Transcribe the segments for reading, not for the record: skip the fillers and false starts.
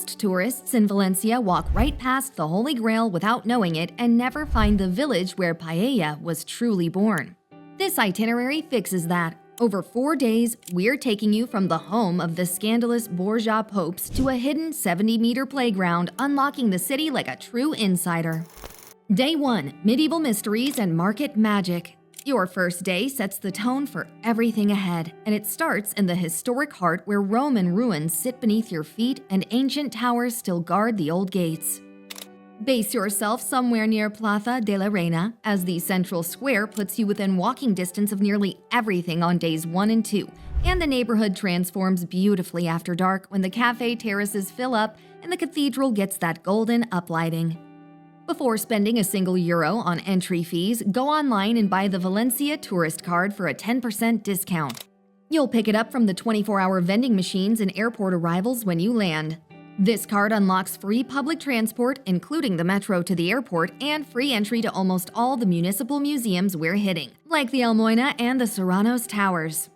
Most tourists in Valencia walk right past the Holy Grail without knowing it and never find the village where paella was truly born. This itinerary fixes that. Over 4 days, we're taking you from the home of the scandalous Borgia popes to a hidden 70-meter playground, unlocking the city like a true insider. Day 1. Medieval Mysteries and Market Magic. Your first day sets the tone for everything ahead, and it starts in the historic heart where Roman ruins sit beneath your feet and ancient towers still guard the old gates. Base yourself somewhere near Plaza de la Reina, as the central square puts you within walking distance of nearly everything on days 1 and 2, and the neighborhood transforms beautifully after dark when the cafe terraces fill up and the cathedral gets that golden uplighting. Before spending a single euro on entry fees, go online and buy the Valencia tourist card for a 10% discount. You'll pick it up from the 24-hour vending machines and airport arrivals when you land. This card unlocks free public transport, including the metro to the airport, and free entry to almost all the municipal museums we're hitting, like the Almuyna and the Serranos towers.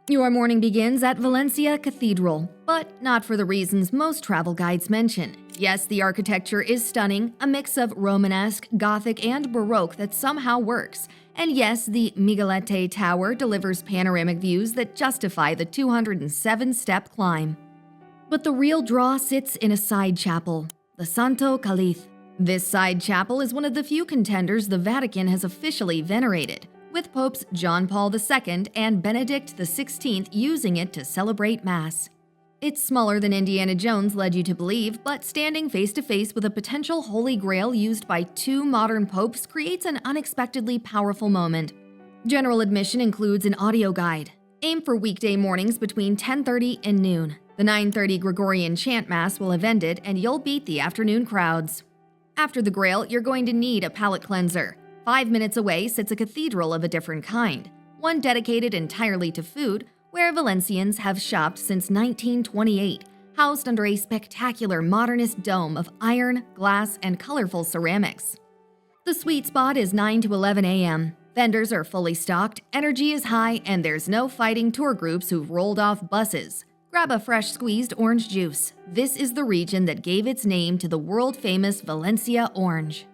Your morning begins at Valencia Cathedral, but not for the reasons most travel guides mention. Yes, the architecture is stunning, a mix of Romanesque, Gothic, and Baroque that somehow works. And yes, the Miguelete Tower delivers panoramic views that justify the 207-step climb. But the real draw sits in a side chapel, the Santo Caliph. This side chapel is one of the few contenders the Vatican has officially venerated, with Popes John Paul II and Benedict XVI using it to celebrate Mass. It's smaller than Indiana Jones led you to believe, but standing face-to-face with a potential Holy Grail used by 2 modern popes creates an unexpectedly powerful moment. General admission includes an audio guide. Aim for weekday mornings between 10:30 and noon. The 9:30 Gregorian chant Mass will have ended, and you'll beat the afternoon crowds. After the Grail, you're going to need a palate cleanser. 5 minutes away sits a cathedral of a different kind, one dedicated entirely to food, where Valencians have shopped since 1928, housed under a spectacular modernist dome of iron, glass, and colorful ceramics. The sweet spot is 9 to 11 a.m. Vendors are fully stocked, energy is high, and there's no fighting tour groups who've rolled off buses. Grab a fresh squeezed orange juice. This is the region that gave its name to the world-famous Valencia orange.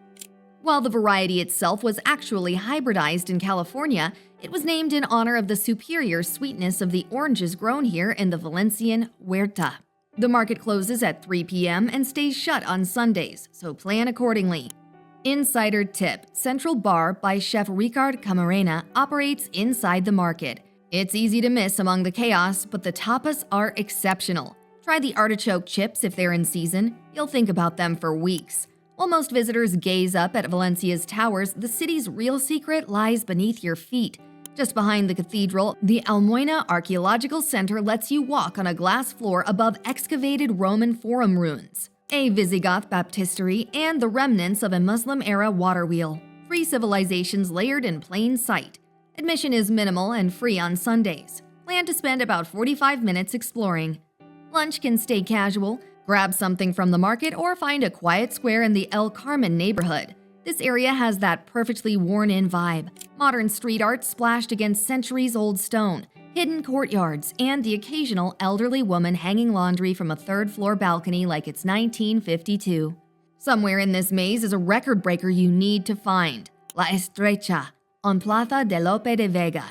While the variety itself was actually hybridized in California, it was named in honor of the superior sweetness of the oranges grown here in the Valencian huerta. The market closes at 3 p.m. and stays shut on Sundays, so plan accordingly. Insider tip: Central Bar by Chef Ricard Camarena operates inside the market. It's easy to miss among the chaos, but the tapas are exceptional. Try the artichoke chips if they're in season. You'll think about them for weeks. While most visitors gaze up at Valencia's towers, the city's real secret lies beneath your feet. Just behind the cathedral, the Almuyna Archaeological Center lets you walk on a glass floor above excavated Roman forum ruins, a Visigoth baptistery, and the remnants of a Muslim-era water wheel. 3 civilizations layered in plain sight. Admission is minimal and free on Sundays. Plan to spend about 45 minutes exploring. Lunch can stay casual. Grab something from the market or find a quiet square in the El Carmen neighborhood. This area has that perfectly worn-in vibe. Modern street art splashed against centuries-old stone, hidden courtyards, and the occasional elderly woman hanging laundry from a 3rd-floor balcony like it's 1952. Somewhere in this maze is a record breaker you need to find, La Estrecha, on Plaza de Lope de Vega.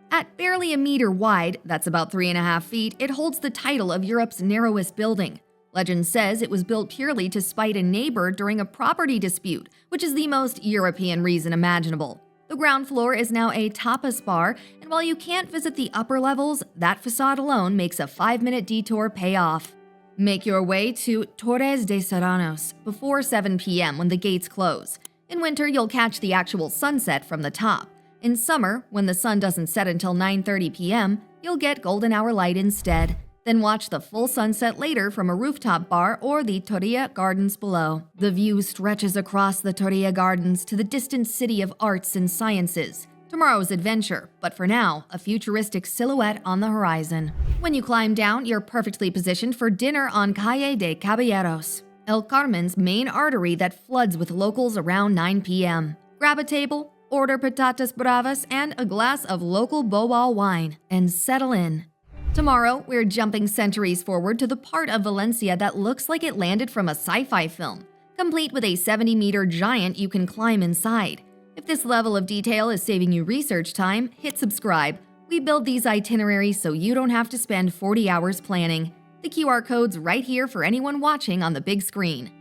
At barely a meter wide, that's about 3.5 feet, it holds the title of Europe's narrowest building. Legend says it was built purely to spite a neighbor during a property dispute, which is the most European reason imaginable. The ground floor is now a tapas bar, and while you can't visit the upper levels, that facade alone makes a 5-minute detour pay off. Make your way to Torres de Serranos before 7 p.m. when the gates close. In winter, you'll catch the actual sunset from the top. In summer, when the sun doesn't set until 9:30 p.m., you'll get golden hour light instead. Then watch the full sunset later from a rooftop bar or the Turia Gardens below. The view stretches across the Turia Gardens to the distant city of arts and sciences. Tomorrow's adventure, but for now, a futuristic silhouette on the horizon. When you climb down, you're perfectly positioned for dinner on Calle de Caballeros, El Carmen's main artery that floods with locals around 9 p.m. Grab a table, order patatas bravas and a glass of local Bobal wine, and settle in. Tomorrow, we're jumping centuries forward to the part of Valencia that looks like it landed from a sci-fi film, complete with a 70-meter giant you can climb inside. If this level of detail is saving you research time, hit subscribe. We build these itineraries so you don't have to spend 40 hours planning. The QR code's right here for anyone watching on the big screen.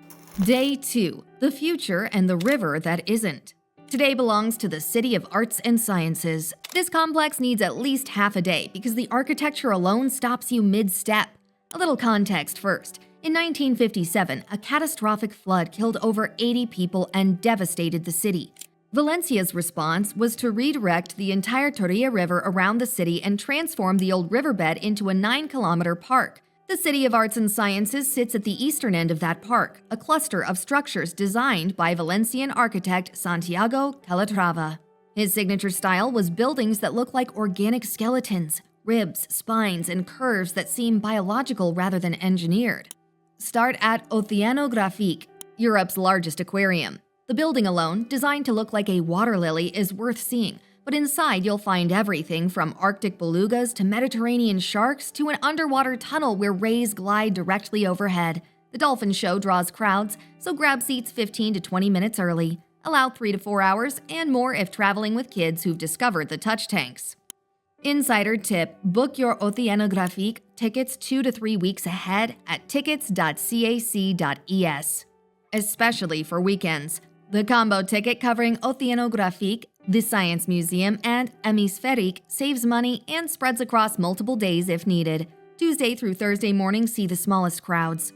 Day 2. The future and the river that isn't. Today belongs to the City of Arts and Sciences. This complex needs at least half a day because the architecture alone stops you mid-step. A little context first. In 1957, a catastrophic flood killed over 80 people and devastated the city. Valencia's response was to redirect the entire Turia River around the city and transform the old riverbed into a 9-kilometer park. The City of Arts and Sciences sits at the eastern end of that park, a cluster of structures designed by Valencian architect Santiago Calatrava. His signature style was buildings that look like organic skeletons, ribs, spines, and curves that seem biological rather than engineered. Start at Oceanogràfic, Europe's largest aquarium. The building alone, designed to look like a water lily, is worth seeing, but inside you'll find everything from Arctic belugas to Mediterranean sharks to an underwater tunnel where rays glide directly overhead. The dolphin show draws crowds, so grab seats 15 to 20 minutes early. Allow 3 to 4 hours and more if traveling with kids who've discovered the touch tanks. Insider tip: book your Oceanogràfic tickets 2 to 3 weeks ahead at tickets.cac.es, especially for weekends. The combo ticket covering Oceanogràfic, the Science Museum, and Amisferique saves money and spreads across multiple days if needed. Tuesday through Thursday mornings see the smallest crowds.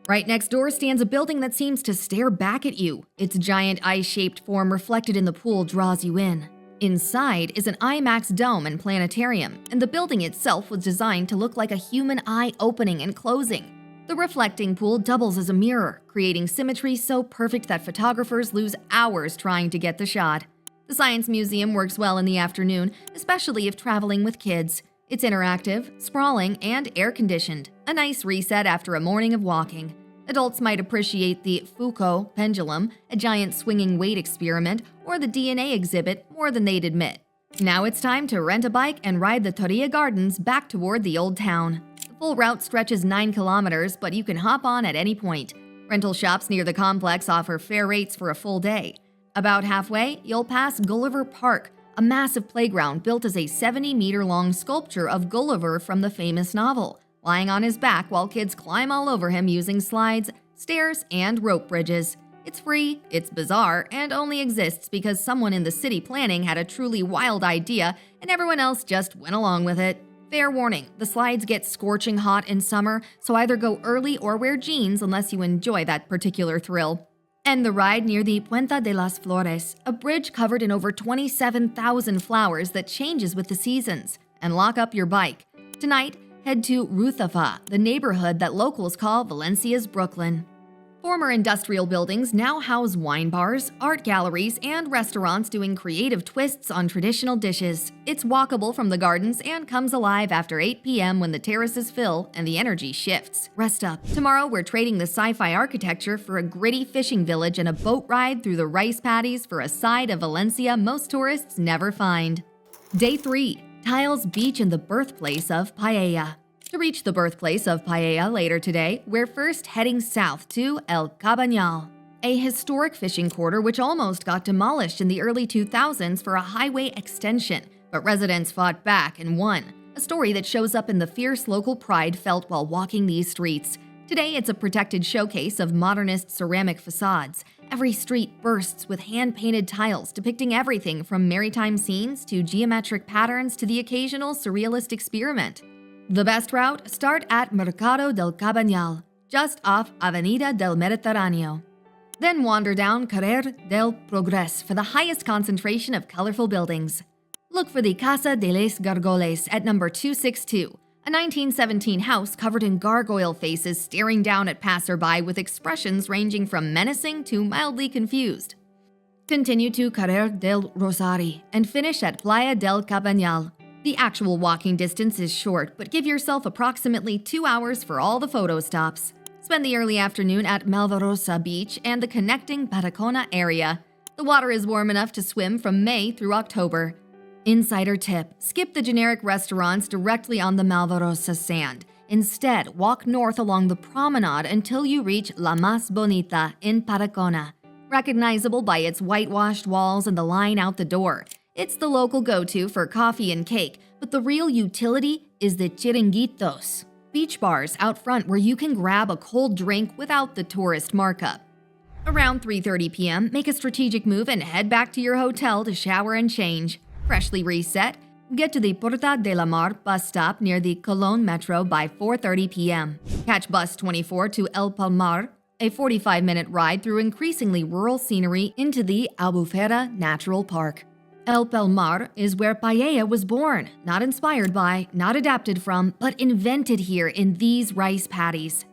Right next door stands a building that seems to stare back at you. Its giant eye-shaped form reflected in the pool draws you in. Inside is an IMAX dome and planetarium, and the building itself was designed to look like a human eye opening and closing. The reflecting pool doubles as a mirror, creating symmetry so perfect that photographers lose hours trying to get the shot. The Science Museum works well in the afternoon, especially if traveling with kids. It's interactive, sprawling, and air-conditioned, a nice reset after a morning of walking. Adults might appreciate the Foucault pendulum, a giant swinging weight experiment, or the DNA exhibit more than they'd admit. Now it's time to rent a bike and ride the Turia Gardens back toward the old town. The full route stretches 9 kilometers, but you can hop on at any point. Rental shops near the complex offer fair rates for a full day. About halfway, you'll pass Gulliver Park, a massive playground built as a 70-meter-long sculpture of Gulliver from the famous novel, lying on his back while kids climb all over him using slides, stairs, and rope bridges. It's free, it's bizarre, and only exists because someone in the city planning had a truly wild idea and everyone else just went along with it. Fair warning, the slides get scorching hot in summer, so either go early or wear jeans unless you enjoy that particular thrill. End the ride near the Puente de las Flores, a bridge covered in over 27,000 flowers that changes with the seasons, and lock up your bike. Tonight, head to Ruthafa, the neighborhood that locals call Valencia's Brooklyn. Former industrial buildings now house wine bars, art galleries, and restaurants doing creative twists on traditional dishes. It's walkable from the gardens and comes alive after 8 p.m. when the terraces fill and the energy shifts. Rest up. Tomorrow, we're trading the sci-fi architecture for a gritty fishing village and a boat ride through the rice paddies for a side of Valencia most tourists never find. Day 3. Tiles Beach and the Birthplace of Paella. To reach the birthplace of paella later today, we're first heading south to El Cabanyal, a historic fishing quarter which almost got demolished in the early 2000s for a highway extension, but residents fought back and won, a story that shows up in the fierce local pride felt while walking these streets. Today, it's a protected showcase of modernist ceramic facades. Every street bursts with hand-painted tiles depicting everything from maritime scenes to geometric patterns to the occasional surrealist experiment. The best route? Start at Mercado del Cabanyal, just off Avenida del Mediterráneo. Then wander down Carrer del Progrés for the highest concentration of colorful buildings. Look for the Casa de les Gargoles at number 262, a 1917 house covered in gargoyle faces staring down at passerby with expressions ranging from menacing to mildly confused. Continue to Carrer del Rosari and finish at Playa del Cabanyal. The actual walking distance is short, but give yourself approximately 2 hours for all the photo stops. Spend the early afternoon at Malvarosa Beach and the connecting Patacona area. The water is warm enough to swim from May through October. Insider tip: skip the generic restaurants directly on the Malvarosa sand. Instead, walk north along the promenade until you reach La Más Bonita in Paracona. Recognizable by its whitewashed walls and the line out the door. It's the local go-to for coffee and cake, but the real utility is the chiringuitos, beach bars out front where you can grab a cold drink without the tourist markup. Around 3:30 p.m., make a strategic move and head back to your hotel to shower and change. Freshly reset, get to the Porta de la Mar bus stop near the Cologne Metro by 4:30 p.m. Catch bus 24 to El Palmar, a 45-minute ride through increasingly rural scenery into the Albufera Natural Park. El Palmar is where paella was born, not inspired by, not adapted from, but invented here in these rice paddies.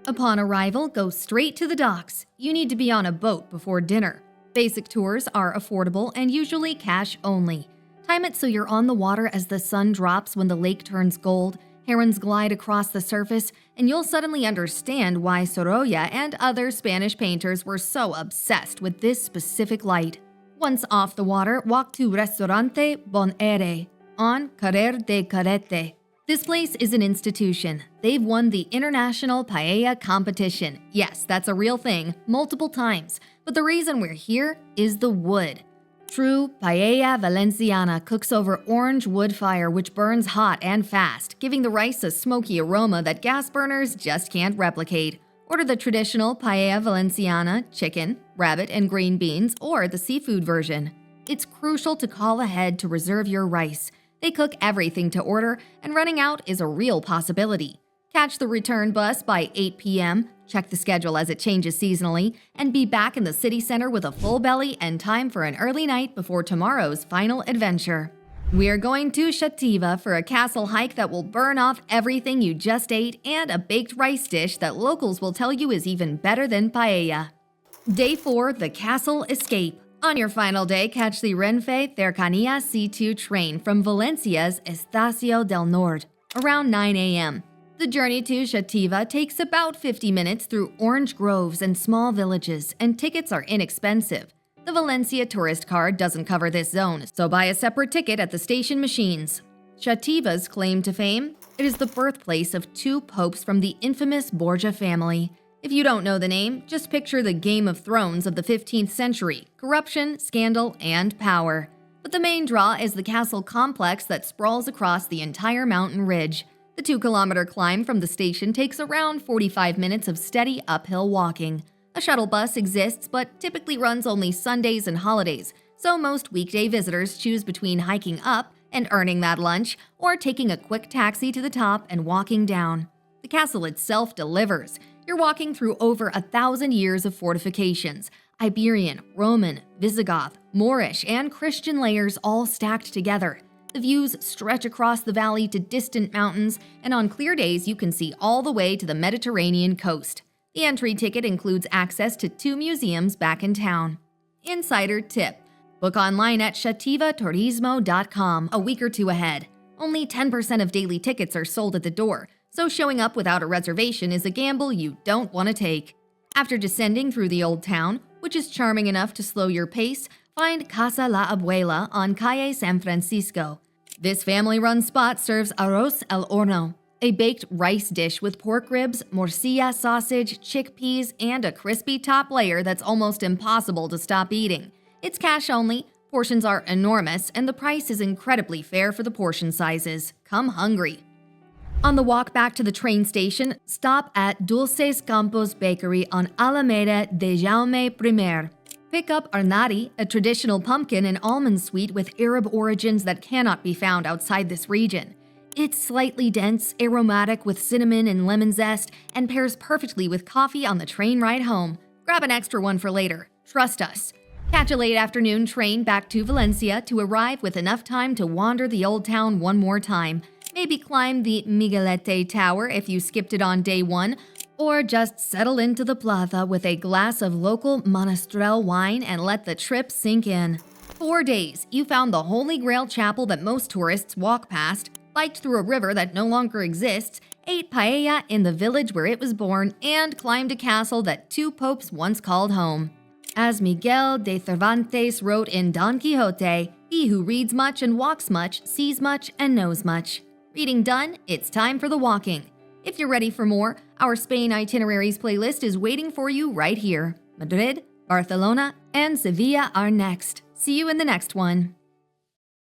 Upon arrival, go straight to the docks. You need to be on a boat before dinner. Basic tours are affordable and usually cash only. Time it so you're on the water as the sun drops when the lake turns gold, herons glide across the surface, and you'll suddenly understand why Sorolla and other Spanish painters were so obsessed with this specific light. Once off the water, walk to Restaurante Bon Aire on Carrer de Carrete. This place is an institution. They've won the International Paella Competition. Yes, that's a real thing, multiple times. But the reason we're here is the wood. True Paella Valenciana cooks over orange wood fire which burns hot and fast, giving the rice a smoky aroma that gas burners just can't replicate. Order the traditional Paella Valenciana, chicken, rabbit, and green beans, or the seafood version. It's crucial to call ahead to reserve your rice. They cook everything to order, and running out is a real possibility. Catch the return bus by 8 p.m., check the schedule as it changes seasonally, and be back in the city center with a full belly and time for an early night before tomorrow's final adventure. We're going to Chativa for a castle hike that will burn off everything you just ate and a baked rice dish that locals will tell you is even better than paella. Day 4, the Castle Escape. On your final day, catch the Renfe Cercanía C2 train from Valencia's Estacio del Nord around 9 a.m. The journey to Chativa takes about 50 minutes through orange groves and small villages, and tickets are inexpensive. The Valencia tourist card doesn't cover this zone, so buy a separate ticket at the station machines. Chativa's claim to fame? It is the birthplace of 2 popes from the infamous Borgia family. If you don't know the name, just picture the Game of Thrones of the 15th century: corruption, scandal, and power. But the main draw is the castle complex that sprawls across the entire mountain ridge. The 2-kilometer climb from the station takes around 45 minutes of steady uphill walking. A shuttle bus exists, but typically runs only Sundays and holidays, so most weekday visitors choose between hiking up and earning that lunch, or taking a quick taxi to the top and walking down. The castle itself delivers. You're walking through over 1,000 years of fortifications, Iberian, Roman, Visigoth, Moorish, and Christian layers all stacked together. The views stretch across the valley to distant mountains, and on clear days you can see all the way to the Mediterranean coast. The entry ticket includes access to 2 museums back in town. Insider tip: book online at chativaturismo.com a week or 2 ahead. Only 10% of daily tickets are sold at the door, so showing up without a reservation is a gamble you don't want to take. After descending through the old town, which is charming enough to slow your pace, find Casa La Abuela on Calle San Francisco. This family-run spot serves arroz al horno, a baked rice dish with pork ribs, morcilla sausage, chickpeas, and a crispy top layer that's almost impossible to stop eating. It's cash only, portions are enormous, and the price is incredibly fair for the portion sizes. Come hungry. On the walk back to the train station, stop at Dulces Campos Bakery on Alameda de Jaume I. Pick up Arnari, a traditional pumpkin and almond sweet with Arab origins that cannot be found outside this region. It's slightly dense, aromatic with cinnamon and lemon zest, and pairs perfectly with coffee on the train ride home. Grab an extra one for later. Trust us. Catch a late afternoon train back to Valencia to arrive with enough time to wander the old town one more time. Maybe climb the Miguelete Tower if you skipped it on day 1, or just settle into the plaza with a glass of local Monastrell wine and let the trip sink in. 4 days, you found the Holy Grail chapel that most tourists walk past, biked through a river that no longer exists, ate paella in the village where it was born, and climbed a castle that 2 popes once called home. As Miguel de Cervantes wrote in Don Quixote, He who reads much and walks much sees much and knows much. Reading done, it's time for the walking. If you're ready for more, our Spain itineraries playlist is waiting for you right here. Madrid, Barcelona, and Sevilla are next. See you in the next one.